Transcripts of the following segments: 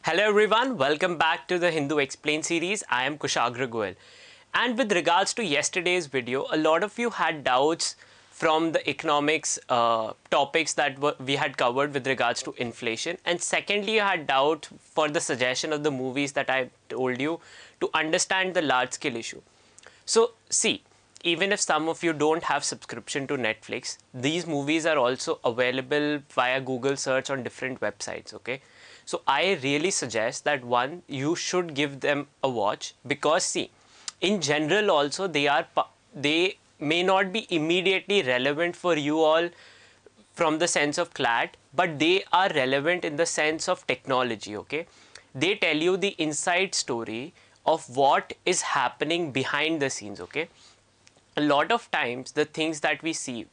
Hello everyone, welcome back to the Hindu Explain series. I am Kushagra Goel. And with regards to yesterday's video, a lot of you had doubts from the economics topics that we had covered with regards to inflation. And secondly, you had doubt for the suggestion of the movies that I told you to understand the large scale issue. So see, even if some of you don't have subscription to Netflix, these movies are also available via Google search on different websites, okay? So I really suggest that one, you should give them a watch because see, in general also they may not be immediately relevant for you all from the sense of CLAT, but they are relevant in the sense of technology, okay? They tell you the inside story of what is happening behind the scenes, okay? A lot of times the things that we see,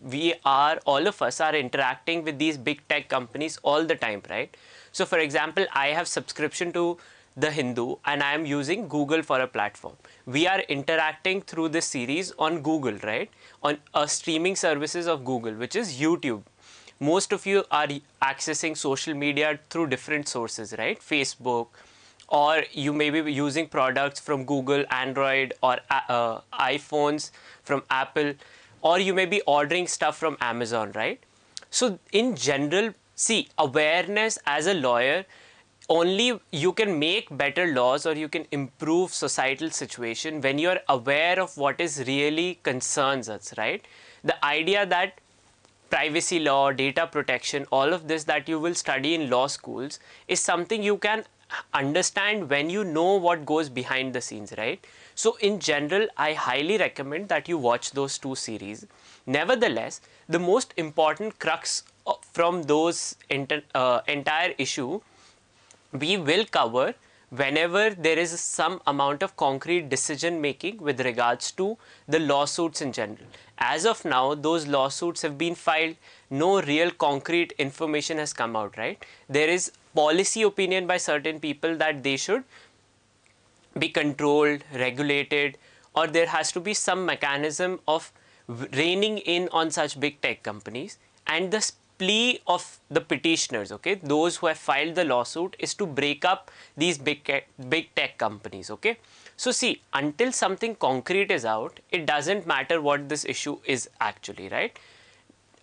all of us are interacting with these big tech companies all the time, right? So for example, I have subscription to the Hindu and I am using Google for a platform. We are interacting through this series on Google, right? On a streaming services of Google, which is YouTube. Most of you are accessing social media through different sources, right? Facebook, or you may be using products from Google, Android, or iPhones from Apple, or you may be ordering stuff from Amazon, right? So in general, see, awareness as a lawyer, only you can make better laws or you can improve societal situation when you're aware of what is really concerns us, right? The idea that privacy law, data protection, all of this that you will study in law schools is something you can understand when you know what goes behind the scenes, right? So in general, I highly recommend that you watch those two series. Nevertheless, the most important crux from those entire issue we will cover whenever there is some amount of concrete decision making with regards to the lawsuits in general. As of now, those lawsuits have been filed, no real concrete information has come out, right? There is policy opinion by certain people that they should be controlled, regulated, or there has to be some mechanism of reining in on such big tech companies. And the plea of the petitioners, okay, those who have filed the lawsuit, is to break up these big tech companies, okay. So see, until something concrete is out, it doesn't matter what this issue is actually, right?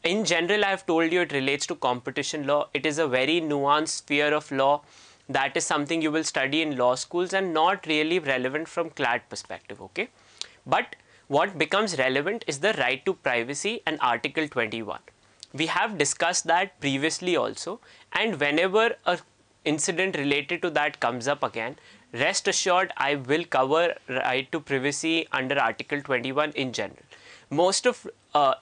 In general, I have told you it relates to competition law. It is a very nuanced sphere of law. That is something you will study in law schools and not really relevant from CLAT perspective, okay? But what becomes relevant is the right to privacy and Article 21. We have discussed that previously also, and whenever a incident related to that comes up again, rest assured I will cover right to privacy under Article 21 in general. Most of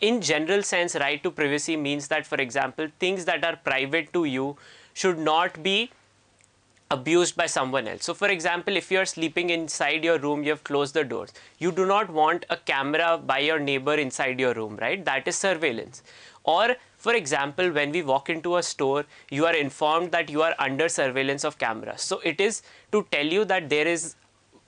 in general sense, right to privacy means that, for example, things that are private to you should not be abused by someone else. So for example, if you are sleeping inside your room, you have closed the doors, you do not want a camera by your neighbor inside your room, right? That is surveillance. Or for example, when we walk into a store, you are informed that you are under surveillance of cameras. So it is to tell you that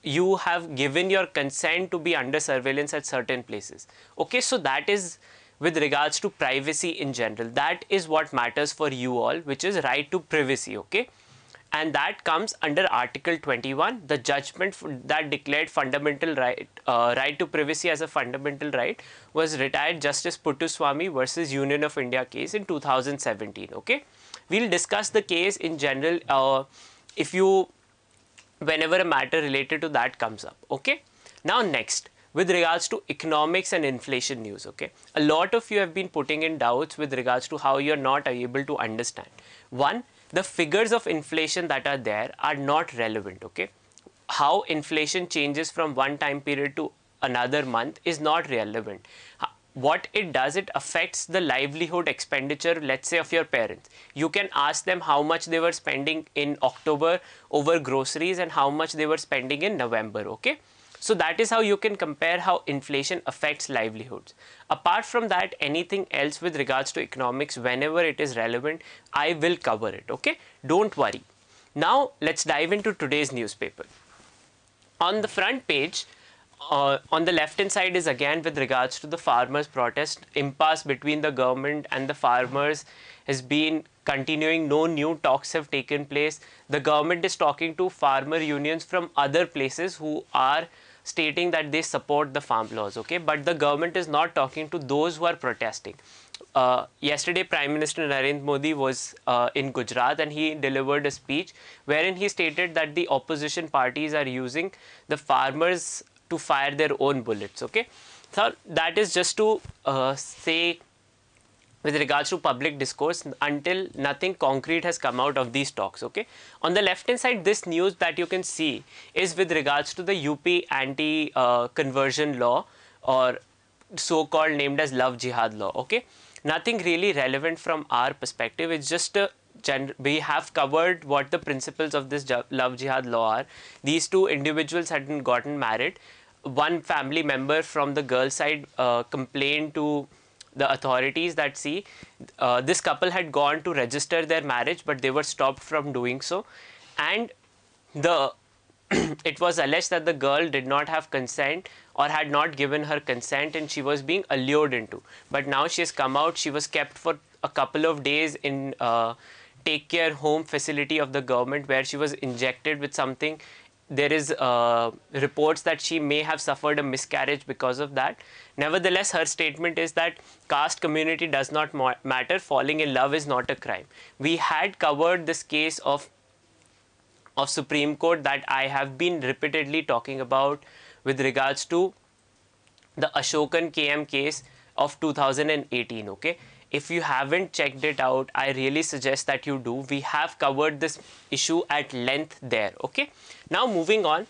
you have given your consent to be under surveillance at certain places. Okay, so that is with regards to privacy in general. That is what matters for you all, which is right to privacy, okay? And that comes under Article 21, the judgment that declared fundamental right to privacy as a fundamental right was retired Justice Puttaswamy versus Union of India case in 2017. Okay, we'll discuss the case in general whenever a matter related to that comes up. Okay, now next, with regards to economics and inflation news, okay, a lot of you have been putting in doubts with regards to how you're not able to understand. One, the figures of inflation that are there are not relevant, okay? How inflation changes from one time period to another month is not relevant. What it does, it affects the livelihood expenditure, let's say, of your parents. You can ask them how much they were spending in October over groceries and how much they were spending in November, okay? So that is how you can compare how inflation affects livelihoods. Apart from that, anything else with regards to economics, whenever it is relevant, I will cover it, okay? Don't worry. Now, let's dive into today's newspaper. On the front page, on the left hand side is again with regards to the farmers' protest. Impasse between the government and the farmers has been continuing. No new talks have taken place. The government is talking to farmer unions from other places who are stating that they support the farm laws, okay, but the government is not talking to those who are protesting. Yesterday, Prime Minister Narendra Modi was in Gujarat, and he delivered a speech wherein he stated that the opposition parties are using the farmers to fire their own bullets, okay. So that is just to say, with regards to public discourse, until nothing concrete has come out of these talks, okay. On the left hand side, this news that you can see is with regards to the UP anti conversion law, or so called named as love jihad law, okay. Nothing really relevant from our perspective. It's just a we have covered what the principles of this love jihad law are. These two individuals hadn't gotten married. One family member from the girl side complained to the authorities that, see, this couple had gone to register their marriage, but they were stopped from doing so, and the it was alleged that the girl did not have consent or had not given her consent, and she was being allured into. But now she has come out. She was kept for a couple of days in take care home facility of the government, where she was injected with something. There is reports that she may have suffered a miscarriage because of that. Nevertheless, her statement is that caste community does not matter. Falling in love is not a crime. We had covered this case of Supreme Court that I have been repeatedly talking about with regards to the Ashokan KM case of 2018, okay. If you haven't checked it out, I really suggest that you do. We have covered this issue at length there, okay. Now moving on,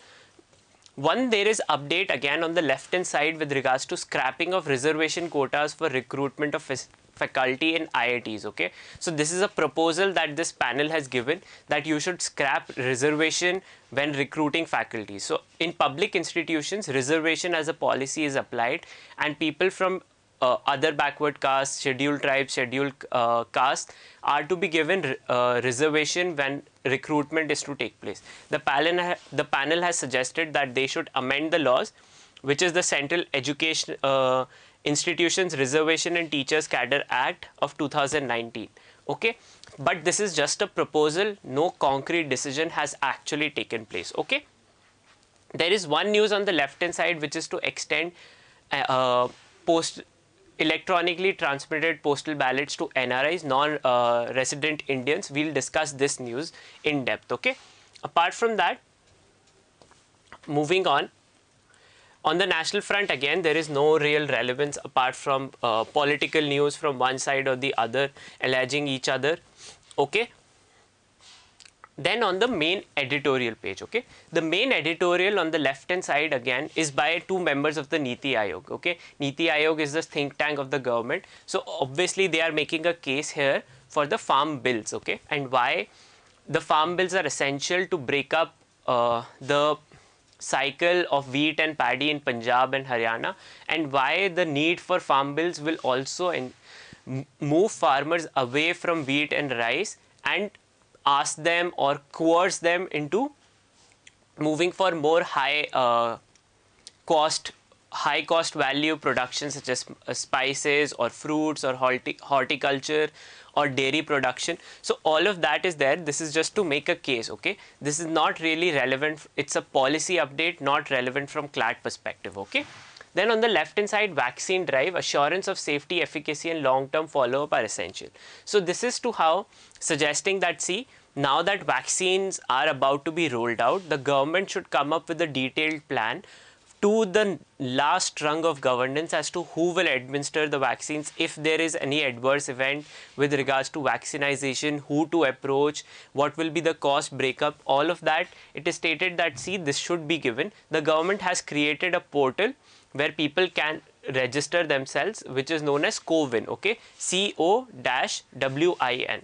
there is update again on the left hand side with regards to scrapping of reservation quotas for recruitment of faculty in IITs, okay. So this is a proposal that this panel has given, that you should scrap reservation when recruiting faculty. So in public institutions, reservation as a policy is applied, and people from other backward castes, scheduled tribes, scheduled castes are to be given reservation when recruitment is to take place. The panel has suggested that they should amend the laws, which is the Central Education Institutions Reservation and Teachers Cadre Act of 2019. Okay, but this is just a proposal. No concrete decision has actually taken place. Okay, there is one news on the left hand side, which is to extend electronically transmitted postal ballots to NRIs, non-resident Indians. We'll discuss this news in depth. Okay. Apart from that, moving on the national front, again, there is no real relevance apart from political news from one side or the other alleging each other. Okay. Then on the main editorial page, okay, the main editorial on the left hand side again is by two members of the Niti Aayog. Okay, Niti Aayog is the think tank of the government, so obviously they are making a case here for the farm bills. Okay, and why the farm bills are essential to break up the cycle of wheat and paddy in Punjab and Haryana, and why the need for farm bills will also move farmers away from wheat and rice and ask them or coerce them into moving for more high cost value production, such as spices or fruits or horticulture or dairy production. So all of that is there. This is just to make a case. Okay, this is not really relevant. It's a policy update, not relevant from CLAT perspective. Okay. Then on the left hand side, vaccine drive, assurance of safety, efficacy and long-term follow-up are essential. So this is to how suggesting that, see, now that vaccines are about to be rolled out, the government should come up with a detailed plan to the last rung of governance as to who will administer the vaccines, if there is any adverse event with regards to vaccination, who to approach, what will be the cost breakup, all of that. It is stated that, see, this should be given. The government has created a portal where people can register themselves, which is known as CoWIN, okay, COWIN.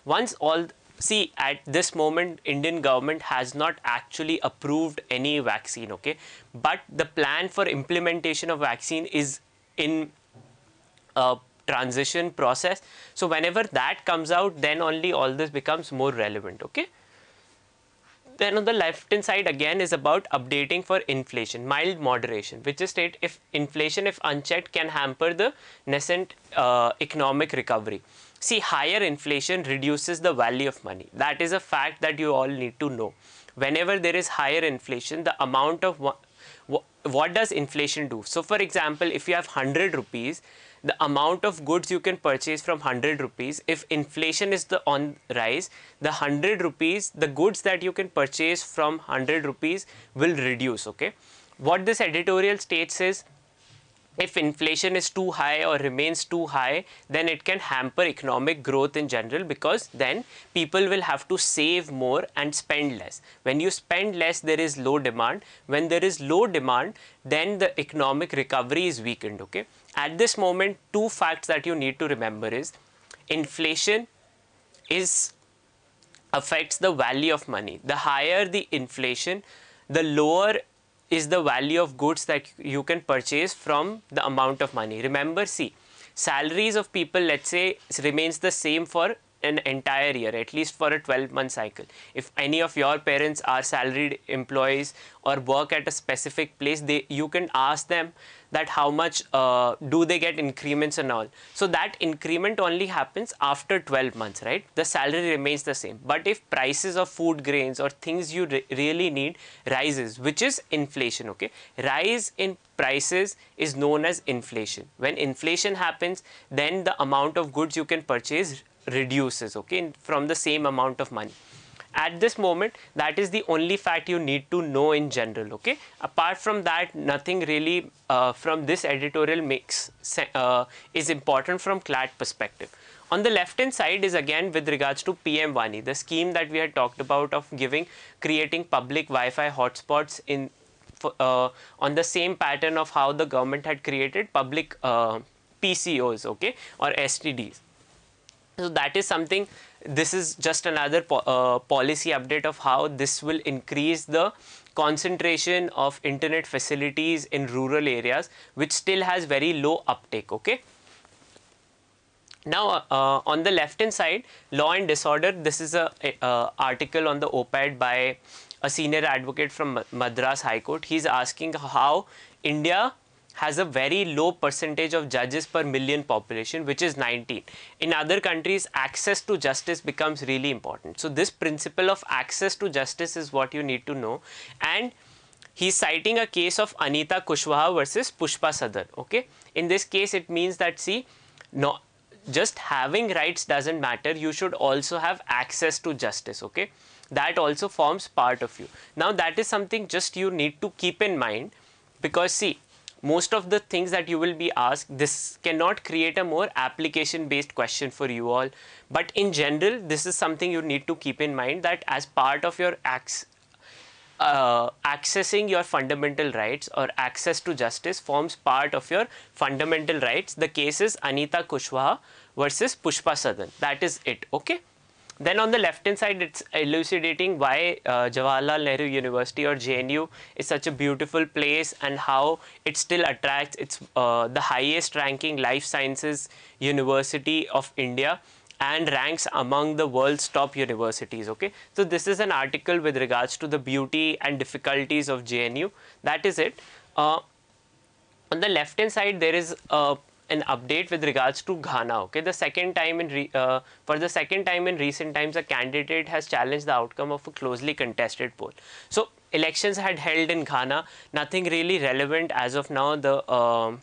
Once all, see, at this moment, Indian government has not actually approved any vaccine, okay, but the plan for implementation of vaccine is in a transition process. So whenever that comes out, then only all this becomes more relevant, okay. Then on the left hand side again is about updating for inflation, mild moderation, which is state if inflation, if unchecked, can hamper the nascent economic recovery. See, higher inflation reduces the value of money. That is a fact that you all need to know. Whenever there is higher inflation, the amount of what does inflation do? So for example, if you have 100 rupees, the amount of goods you can purchase from 100 rupees, if inflation is the on rise, the 100 rupees, the goods that you can purchase from 100 rupees will reduce. Okay, what this editorial states is, if inflation is too high or remains too high, then it can hamper economic growth in general, because then people will have to save more and spend less. When you spend less, there is low demand. When there is low demand, then the economic recovery is weakened. Okay. At this moment, two facts that you need to remember is inflation affects the value of money. The higher the inflation, the lower is the value of goods that you can purchase from the amount of money. Remember, see, salaries of people, let's say, remains the same for an entire year, at least for a 12-month cycle. If any of your parents are salaried employees or work at a specific place, you can ask them that how much do they get increments and all. So that increment only happens after 12 months, right? The salary remains the same. But if prices of food grains or things you really need rises, which is inflation, okay? Rise in prices is known as inflation. When inflation happens, then the amount of goods you can purchase reduces, okay, from the same amount of money. At this moment, that is the only fact you need to know in general. Okay, apart from that, nothing really from this editorial is important from CLAT perspective. On the left hand side is again with regards to PM Wani, the scheme that we had talked about of creating public Wi-Fi hotspots on the same pattern of how the government had created public PCOs, okay, or STDs. So that is something, this is just another policy update of how this will increase the concentration of internet facilities in rural areas, which still has very low uptake. Okay. Now, on the left hand side, law and disorder, this is a article on the op-ed by a senior advocate from Madras High Court. He is asking how India has a very low percentage of judges per million population, which is 19. In other countries, access to justice becomes really important. So this principle of access to justice is what you need to know. And he's citing a case of Anita Kushwaha versus Pushpa Sadar. Okay, in this case, it means that, see, no, just having rights doesn't matter. You should also have access to justice. Okay, that also forms part of you. Now, that is something just you need to keep in mind, because see, most of the things that you will be asked, this cannot create a more application based question for you all. But in general, this is something you need to keep in mind, that as part of your accessing your fundamental rights, or access to justice forms part of your fundamental rights. The case is Anita Kushwaha versus Pushpa Sadar. That is it. Okay. Then on the left hand side, it's elucidating why Jawaharlal Nehru University or JNU is such a beautiful place, and how it still attracts. It's the highest ranking life sciences university of India and ranks among the world's top universities. Okay, so this is an article with regards to the beauty and difficulties of JNU. That is it. On the left hand side, there is an update with regards to Ghana. Okay, the second time for the second time in recent times, a candidate has challenged the outcome of a closely contested poll. So elections had held in Ghana, nothing really relevant as of now. The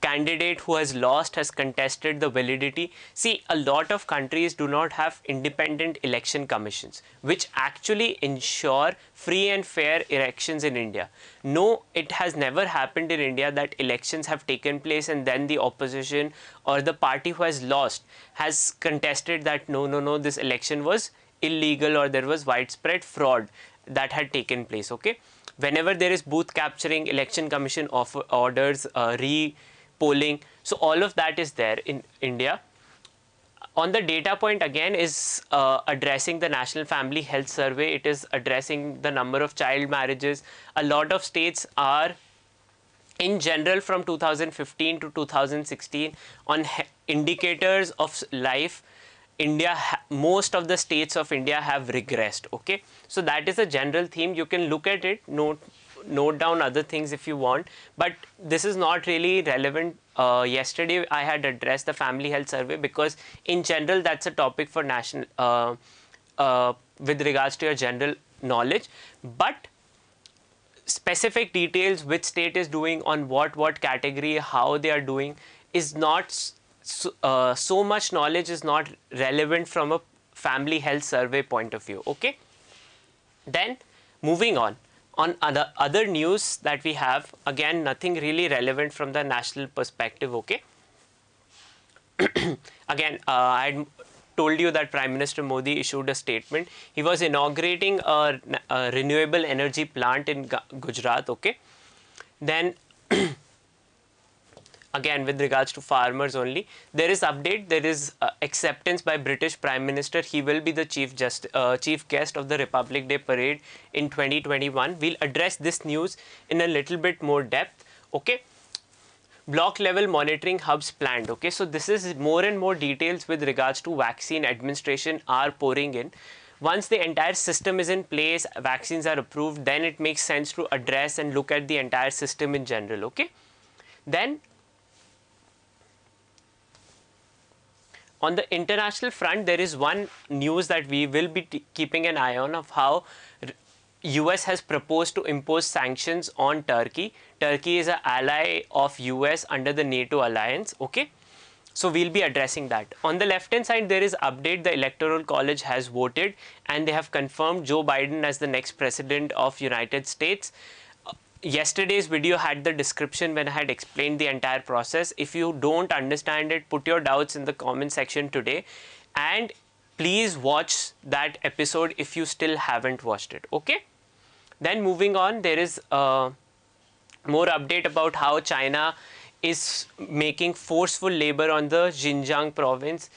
candidate who has lost has contested the validity. See, a lot of countries do not have independent election commissions, which actually ensure free and fair elections in India. No, it has never happened in India that elections have taken place and then the opposition or the party who has lost has contested that no, this election was illegal or there was widespread fraud that had taken place. Okay, whenever there is booth capturing, election commission orders polling. So all of that is there in India. On the data point again is addressing the National Family Health Survey. It is addressing the number of child marriages. A lot of states are, in general, from 2015 to 2016 on indicators of life. Most of the states of India have regressed. Okay, so that is a general theme. You can look at it, note down other things if you want, but this is not really relevant yesterday I had addressed the family health survey because in general that's a topic for national with regards to your general knowledge, but specific details which state is doing on what category, how they are doing is not so much knowledge is not relevant from a family health survey point of view. Okay, then moving on other news that we have, again nothing really relevant from the national perspective. Okay, again I had told you that Prime Minister Modi issued a statement. He was inaugurating a renewable energy plant in Gujarat. Okay, then again with regards to farmers only, there is update, there is acceptance by British Prime Minister. He will be the chief guest of the Republic Day parade in 2021. We'll address this news in a little bit more depth. Okay, block level monitoring hubs planned. Okay, so this is more and more details with regards to vaccine administration are pouring in. Once the entire system is in place, vaccines are approved, then it makes sense to address and look at the entire system in general. Okay, then on the international front, there is one news that we will be keeping an eye on of how US has proposed to impose sanctions on Turkey. Turkey is an ally of US under the NATO alliance. Okay, so we'll be addressing that. On the left hand side, there is update. The Electoral College has voted and they have confirmed Joe Biden as the next president of United States. Yesterday's video had the description when I had explained the entire process. If you don't understand it, put your doubts in the comment section today, and please watch that episode if you still haven't watched it. Okay, then moving on, there is more update about how China is making forceful labor on the Xinjiang province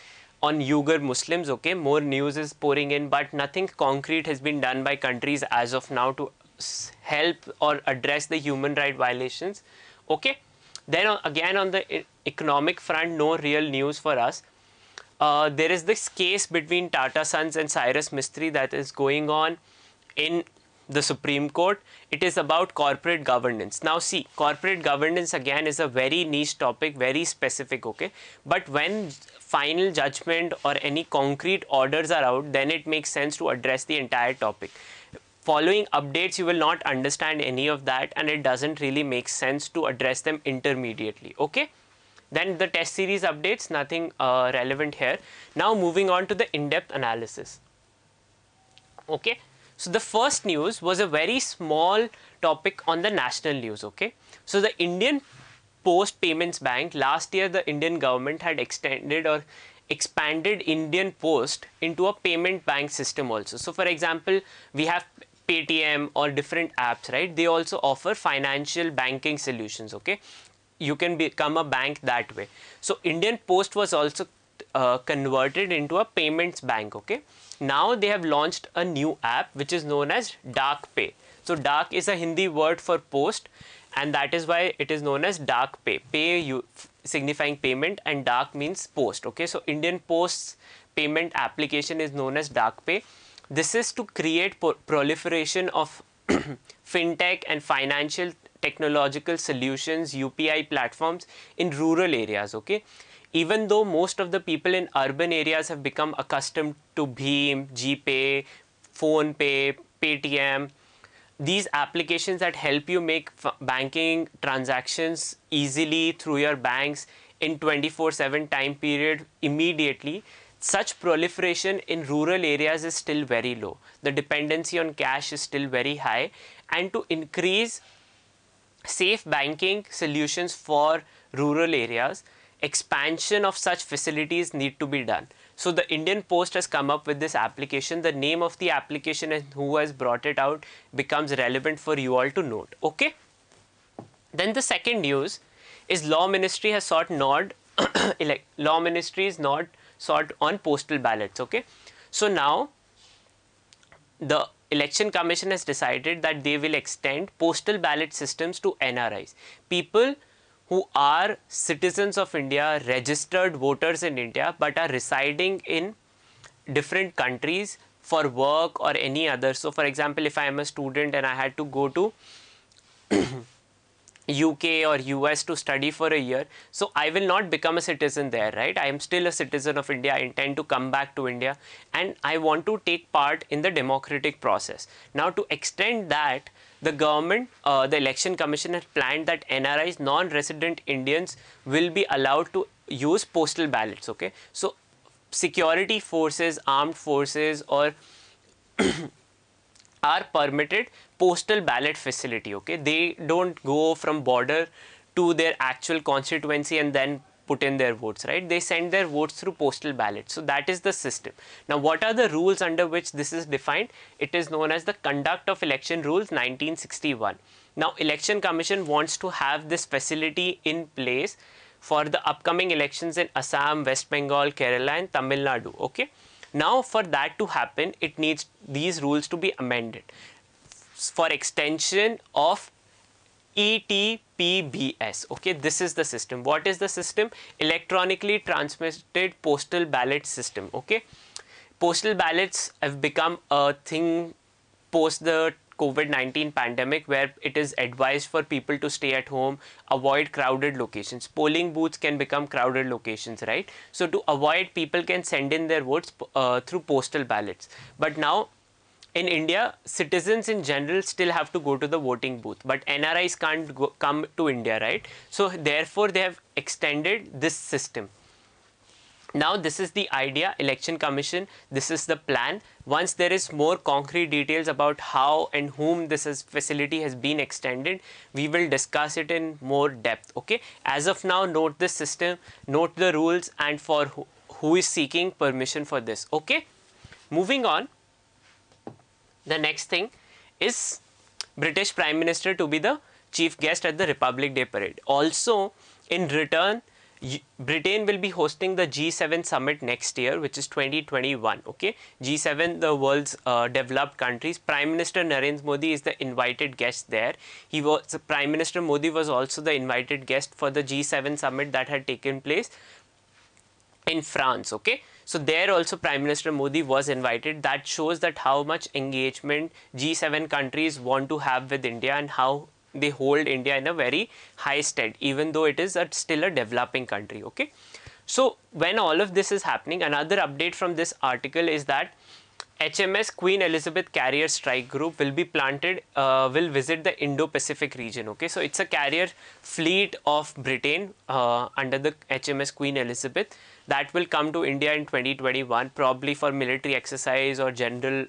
on Uyghur Muslims. Okay, more news is pouring in, but nothing concrete has been done by countries as of now to help or address the human right violations. Okay, then again on the economic front, no real news for us. There is this case between Tata Sons and Cyrus Mistry that is going on in the Supreme Court. It is about corporate governance. Now see, corporate governance again is a very niche topic, very specific. Okay, but when final judgment or any concrete orders are out, then it makes sense to address the entire topic. Following updates, you will not understand any of that, and it doesn't really make sense to address them intermediately. Okay, then the test series updates, nothing relevant here. Now moving on to the in-depth analysis. Okay, so the first news was a very small topic on the national news. Okay, so the Indian Post Payments Bank, last year the Indian government had extended or expanded Indian Post into a payment bank system also. So for example, we have Paytm or different apps, right? They also offer financial banking solutions. Okay, you can become a bank that way. So Indian Post was also converted into a payments bank. Okay, now they have launched a new app which is known as Dak Pay. So Dak is a Hindi word for post, and that is why it is known as Dak Pay. Pay signifying payment and Dak means post. Okay, so Indian Post's payment application is known as Dak Pay. This is to create proliferation of fintech and financial technological solutions, UPI platforms in rural areas. Okay, even though most of the people in urban areas have become accustomed to Bheem, GPay, PhonePe, Paytm, these applications that help you make banking transactions easily through your banks in 24/7 time period immediately, such proliferation in rural areas is still very low. The dependency on cash is still very high, and to increase safe banking solutions for rural areas, expansion of such facilities need to be done. So the Indian Post has come up with this application. The name of the application and who has brought it out becomes relevant for you all to note. Okay. Then the second news is Law Ministry has sought nod. Law Ministry is not sought on postal ballots. Okay, so now the Election Commission has decided that they will extend postal ballot systems to NRIs, people who are citizens of India, registered voters in India, but are residing in different countries for work or any other. So for example, if I am a student and I had to go to UK or US to study for a year, so I will not become a citizen there, right? I am still a citizen of India. I intend to come back to India and I want to take part in the democratic process. Now, to extend that, the government, the Election Commission has planned that NRIs, non-resident Indians, will be allowed to use postal ballots, okay? So, security forces, armed forces, or are permitted postal ballot facility, okay? They don't go from border to their actual constituency and then put in their votes, right? They send their votes through postal ballot. So that is the system. Now, what are the rules under which this is defined? It is known as the Conduct of Election Rules 1961. Now, Election Commission wants to have this facility in place for the upcoming elections in Assam, West Bengal, Kerala and Tamil Nadu, okay? Now, for that to happen, it needs these rules to be amended for extension of ETPBS. Okay, this is the system. What is the system? Electronically transmitted postal ballot system. Okay, postal ballots have become a thing post the COVID-19 pandemic, where it is advised for people to stay at home, avoid crowded locations. Polling booths can become crowded locations, right? So to avoid, people can send in their votes through postal ballots. But now in India, citizens in general still have to go to the voting booth, but NRIs can't come to India, right? So therefore, they have extended this system. Now, this is the idea, Election Commission, this is the plan. Once there is more concrete details about how and whom this facility has been extended, we will discuss it in more depth, okay? As of now, note the system, note the rules, and for who is seeking permission for this, okay? Moving on, the next thing is British Prime Minister to be the chief guest at the Republic Day Parade. Also, in return, Britain will be hosting the G7 summit next year, which is 2021. Okay, G7, the world's developed countries. Prime Minister Narendra Modi is the invited guest there. Prime Minister Modi was also the invited guest for the G7 summit that had taken place in France. Okay, so there also Prime Minister Modi was invited. That shows that how much engagement G7 countries want to have with India and how they hold India in a very high stead, even though it is still a developing country. Okay, so when all of this is happening, another update from this article is that HMS Queen Elizabeth Carrier Strike Group will be will visit the Indo-Pacific region. Okay, so it's a carrier fleet of Britain under the HMS Queen Elizabeth that will come to India in 2021, probably for military exercise or general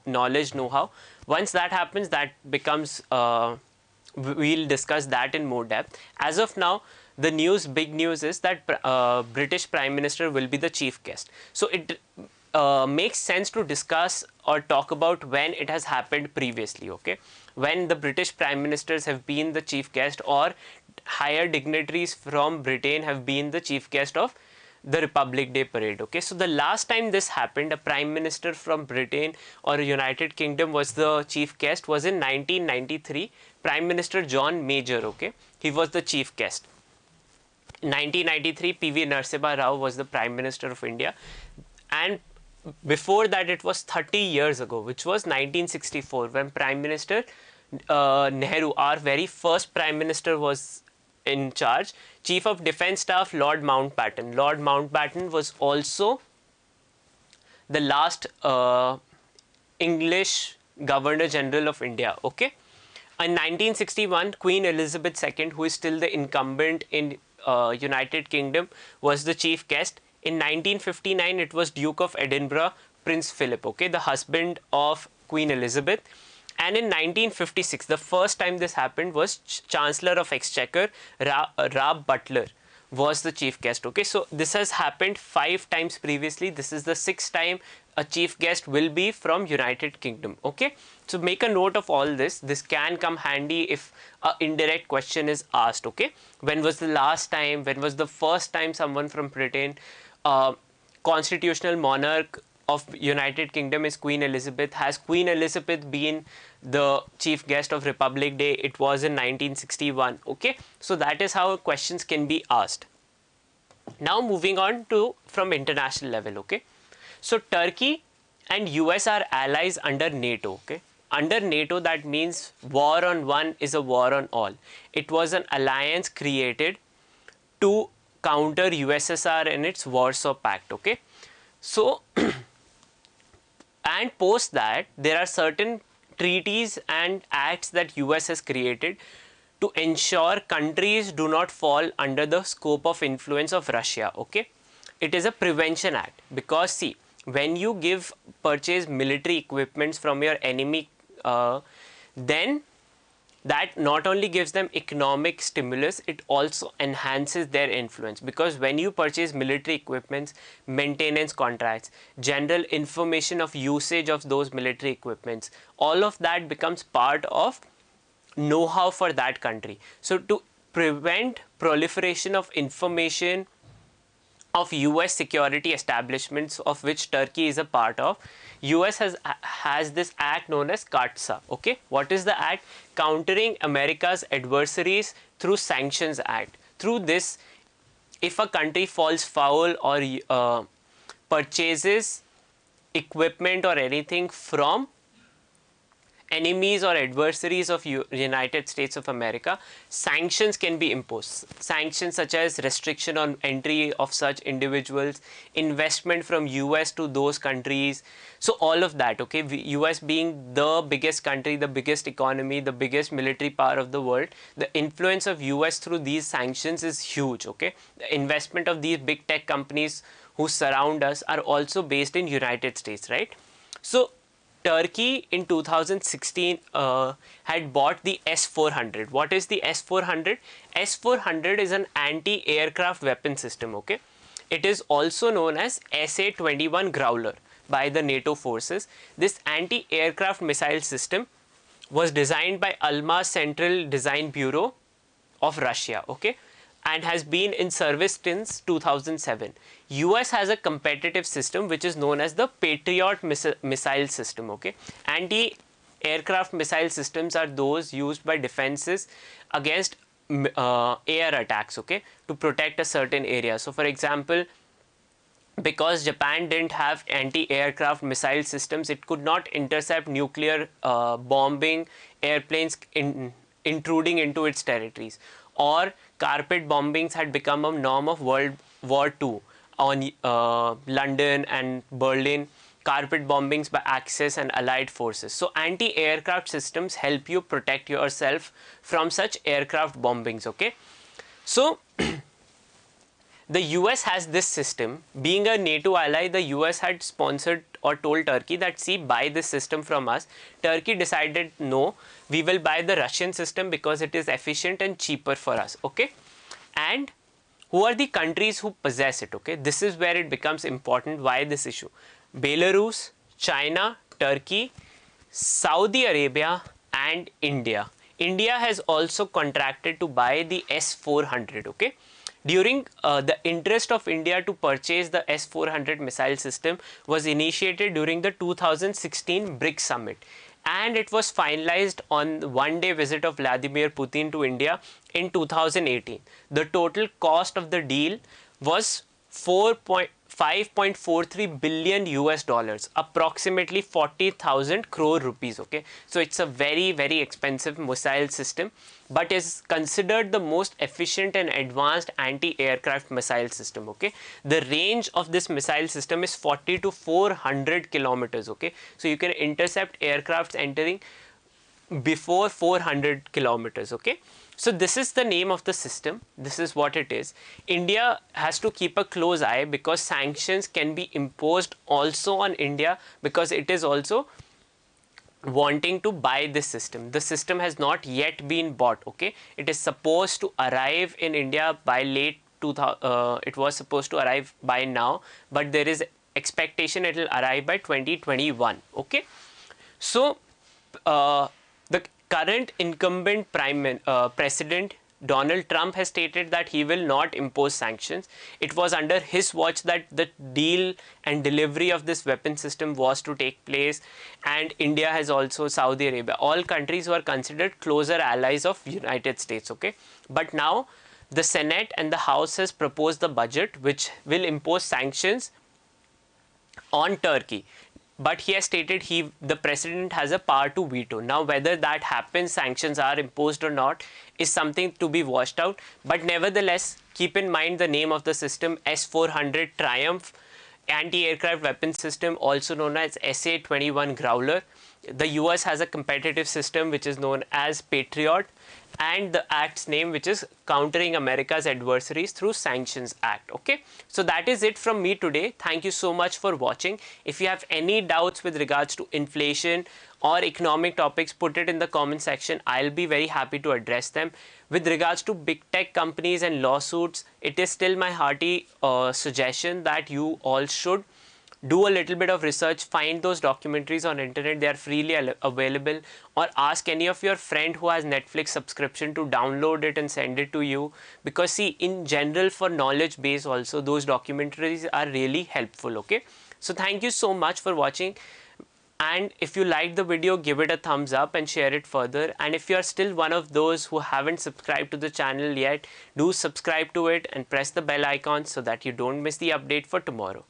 knowledge, know-how. Once that happens, that becomes we'll discuss that in more depth. As of now, the big news is that British Prime Minister will be the chief guest. So it makes sense to discuss or talk about when it has happened previously, okay? When the British Prime Ministers have been the chief guest, or higher dignitaries from Britain have been the chief guest of the Republic Day Parade, okay? So the last time this happened, a Prime Minister from Britain or United Kingdom was the chief guest, was in 1993. Prime Minister John Major, okay? He was the chief guest. 1993, PV Narasimha Rao was the Prime Minister of India. And before that, it was 30 years ago, which was 1964, when Prime Minister Nehru, our very first Prime Minister, was in charge. Chief of Defence Staff, Lord Mountbatten. Lord Mountbatten was also the last English Governor General of India, okay? In 1961, Queen Elizabeth II, who is still the incumbent in United Kingdom, was the chief guest. In 1959, it was Duke of Edinburgh, Prince Philip, okay, the husband of Queen Elizabeth. And in 1956, the first time this happened was Chancellor of Exchequer, Rab Butler, was the chief guest, okay. So this has happened 5 times previously. This is the 6th time a chief guest will be from United Kingdom, okay. So make a note of all this. This can come handy if an indirect question is asked, okay. When was the last time, when was the first time someone from Britain, constitutional monarch of United Kingdom is Queen Elizabeth. Has Queen Elizabeth been the chief guest of Republic Day? It was in 1961, okay. So that is how questions can be asked. Now moving on to from international level, okay. So Turkey and US are allies under NATO, okay. under NATO, that means war on one is a war on all. It was an alliance created to counter USSR and its Warsaw Pact, okay. So and post that, there are certain treaties and acts that US has created to ensure countries do not fall under the scope of influence of Russia, okay. It is a prevention act, because see, when you purchase military equipments from your enemy, then that not only gives them economic stimulus, it also enhances their influence, because when you purchase military equipments, maintenance contracts, general information of usage of those military equipments, all of that becomes part of know-how for that country. So to prevent proliferation of information of US security establishments, of which Turkey is a part of, US has this act known as CAATSA, okay. What is the act? Countering America's adversaries through Sanctions Act. Through this, if a country falls foul or purchases equipment or anything from enemies or adversaries of United States of America, sanctions can be imposed. Sanctions such as restriction on entry of such individuals, investment from US to those countries. So all of that, okay. US being the biggest country, the biggest economy, the biggest military power of the world, the influence of US through these sanctions is huge, okay. The investment of these big tech companies who surround us are also based in United States, right? So Turkey in 2016 had bought the S-400. What is the S-400? S-400 is an anti-aircraft weapon system, okay. It is also known as SA-21 Growler by the NATO forces. This anti-aircraft missile system was designed by Almaz Central Design Bureau of Russia, okay, and has been in service since 2007. US has a competitive system which is known as the Patriot missile system, okay. Anti-aircraft missile systems are those used by defenses against air attacks, okay, to protect a certain area. So for example, because Japan didn't have anti-aircraft missile systems, it could not intercept nuclear bombing airplanes intruding into its territories. Or carpet bombings had become a norm of World War II on London and Berlin. Carpet bombings by Axis and Allied forces. So anti-aircraft systems help you protect yourself from such aircraft bombings, okay. So the US has this system. Being a NATO ally, the US had sponsored or told Turkey that, see, buy this system from us. Turkey decided, no, we will buy the Russian system because it is efficient and cheaper for us, okay. And who are the countries who possess it, okay? This is where it becomes important. Why this issue? Belarus, China, Turkey, Saudi Arabia and India. India has also contracted to buy the S-400, okay. During the interest of India to purchase the S-400 missile system was initiated during the 2016 BRICS summit, and it was finalized on the one-day visit of Vladimir Putin to India in 2018. The total cost of the deal was 5.43 billion US dollars, approximately 40,000 crore rupees, okay. So it's a very, very expensive missile system, but is considered the most efficient and advanced anti-aircraft missile system, okay. The range of this missile system is 40 to 400 kilometers, okay. So you can intercept aircrafts entering before 400 kilometers, okay. So this is the name of the system. This is what it is. India has to keep a close eye because sanctions can be imposed also on India, because it is also wanting to buy this system. The system has not yet been bought, okay. It is supposed to arrive in India by late 2000. It was supposed to arrive by now, but there is expectation it will arrive by 2021, okay. So the current incumbent President Donald Trump has stated that he will not impose sanctions. It was under his watch that the deal and delivery of this weapon system was to take place, and India has also, Saudi Arabia, all countries were considered closer allies of United States, okay. But now the Senate and the House has proposed the budget which will impose sanctions on Turkey. but he has stated the president has a power to veto. Now whether that happens, sanctions are imposed or not, is something to be watched out. But nevertheless, keep in mind the name of the system, S-400 Triumph anti-aircraft weapon system, also known as SA-21 Growler. The US has a competitive system which is known as Patriot, and the act's name, which is Countering America's Adversaries Through Sanctions Act. Okay, so that is it from me today. Thank you so much for watching. If you have any doubts with regards to inflation or economic topics, put it in the comment section. I'll be very happy to address them. With regards to big tech companies and lawsuits, it is still my hearty suggestion that you all should do a little bit of research, find those documentaries on internet, they are freely available, or ask any of your friend who has Netflix subscription to download it and send it to you, because see, in general, for knowledge base also, those documentaries are really helpful. Okay, so thank you so much for watching, and if you liked the video, give it a thumbs up and share it further. And if you are still one of those who haven't subscribed to the channel yet, do subscribe to it and press the bell icon so that you don't miss the update for tomorrow.